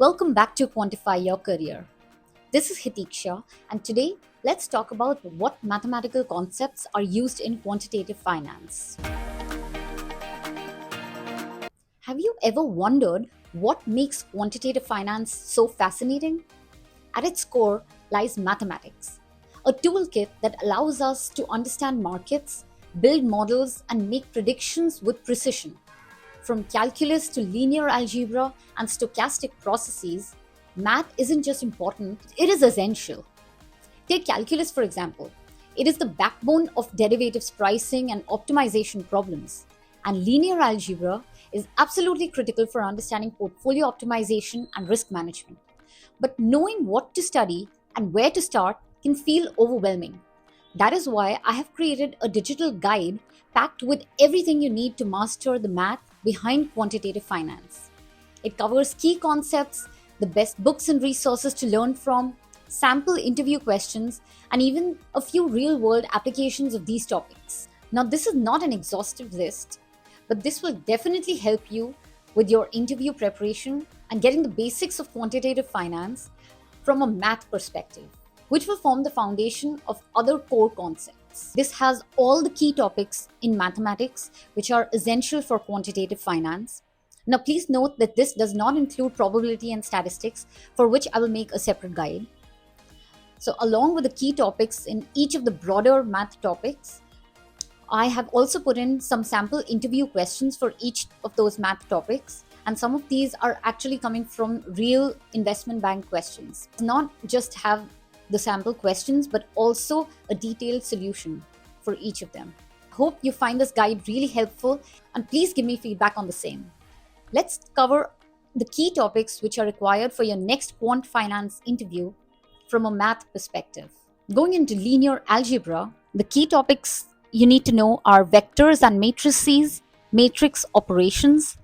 Welcome back to Quantify Your Career. This is Hitiksha, and today let's talk about what mathematical concepts are used in quantitative finance. Have you ever wondered what makes quantitative finance so fascinating? At its core lies mathematics, a toolkit that allows us to understand markets, build models, and make predictions with precision. From calculus to linear algebra and stochastic processes, math isn't just important, it is essential. Take calculus for example. It is the backbone of derivatives pricing and optimization problems. And linear algebra is absolutely critical for understanding portfolio optimization and risk management. But knowing what to study and where to start can feel overwhelming. That is why I have created a digital guide packed with everything you need to master the math behind quantitative finance. It covers key concepts, the best books and resources to learn from, sample interview questions, and even a few real world applications of these topics. Now, this is not an exhaustive list, but this will definitely help you with your interview preparation and getting the basics of quantitative finance from a math perspective, which will form the foundation of other core concepts. This has all the key topics in mathematics which are essential for quantitative finance. Now, please note that this does not include probability and statistics, for which I will make a separate guide. So, along with the key topics in each of the broader math topics, I have also put in some sample interview questions for each of those math topics. And some of these are actually coming from real investment bank questions. Not just have the sample questions, but also a detailed solution for each of them. Hope you find this guide really helpful and please give me feedback on the same. Let's cover the key topics which are required for your next quant finance interview from a math perspective. Going into linear algebra, the key topics you need to know are vectors and matrices, matrix operations,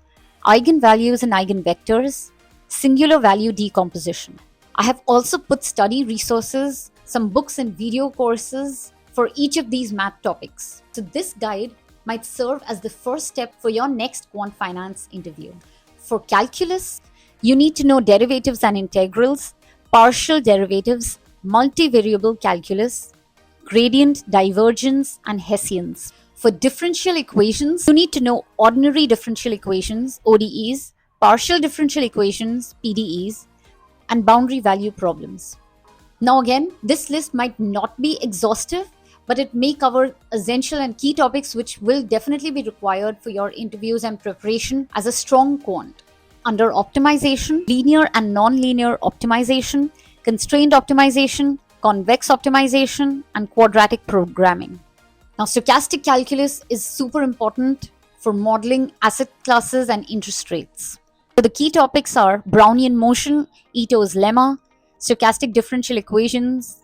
eigenvalues and eigenvectors, singular value decomposition. I have also put study resources, some books and video courses for each of these math topics. So this guide might serve as the first step for your next quant finance interview. For calculus, you need to know derivatives and integrals, partial derivatives, multivariable calculus, gradient, divergence, and Hessians. For differential equations, you need to know ordinary differential equations, ODEs, partial differential equations, PDEs, and boundary value problems. Now, again, this list might not be exhaustive, but it may cover essential and key topics which will definitely be required for your interviews and preparation as a strong quant. Under optimization, linear and non-linear optimization, constrained optimization, convex optimization, and quadratic programming. Now, stochastic calculus is super important for modeling asset classes and interest rates. So the key topics are Brownian motion, Ito's lemma, stochastic differential equations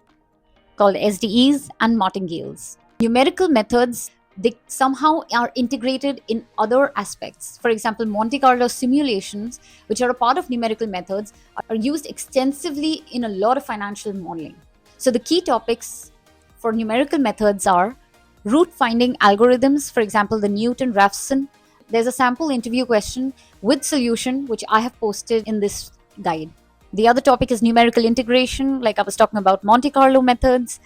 called SDEs, and martingales. Numerical methods, they somehow are integrated in other aspects. For example, Monte Carlo simulations, which are a part of numerical methods, are used extensively in a lot of financial modeling. So the key topics for numerical methods are root finding algorithms, for example, the Newton-Raphson. There's a sample interview question with solution, which I have posted in this guide. The other topic is numerical integration, like I was talking about Monte Carlo methods,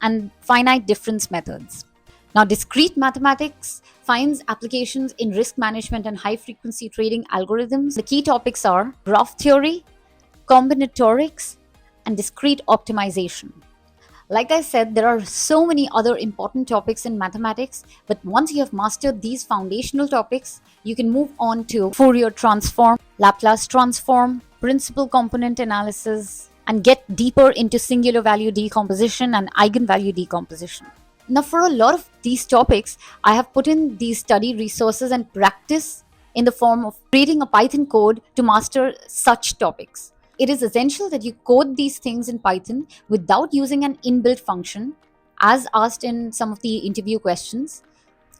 and finite difference methods. Now, discrete mathematics finds applications in risk management and high frequency trading algorithms. The key topics are graph theory, combinatorics, and discrete optimization. Like I said, there are so many other important topics in mathematics, but once you have mastered these foundational topics, you can move on to Fourier transform, Laplace transform, principal component analysis, and get deeper into singular value decomposition and eigenvalue decomposition. Now, for a lot of these topics, I have put in these study resources and practice in the form of creating a Python code to master such topics. It is essential that you code these things in Python without using an inbuilt function, as asked in some of the interview questions,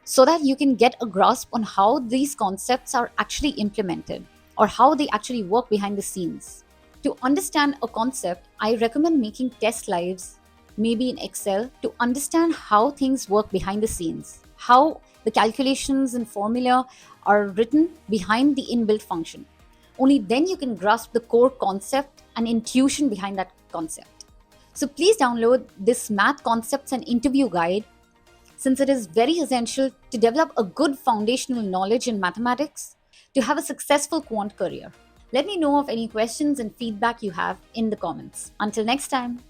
so that you can get a grasp on how these concepts are actually implemented or how they actually work behind the scenes. To understand a concept, I recommend making test lives, maybe in Excel, to understand how things work behind the scenes, how the calculations and formula are written behind the inbuilt function. Only then you can grasp the core concept and intuition behind that concept. So please download this Math Concepts and Interview Guide, since it is very essential to develop a good foundational knowledge in mathematics to have a successful quant career. Let me know of any questions and feedback you have in the comments. Until next time.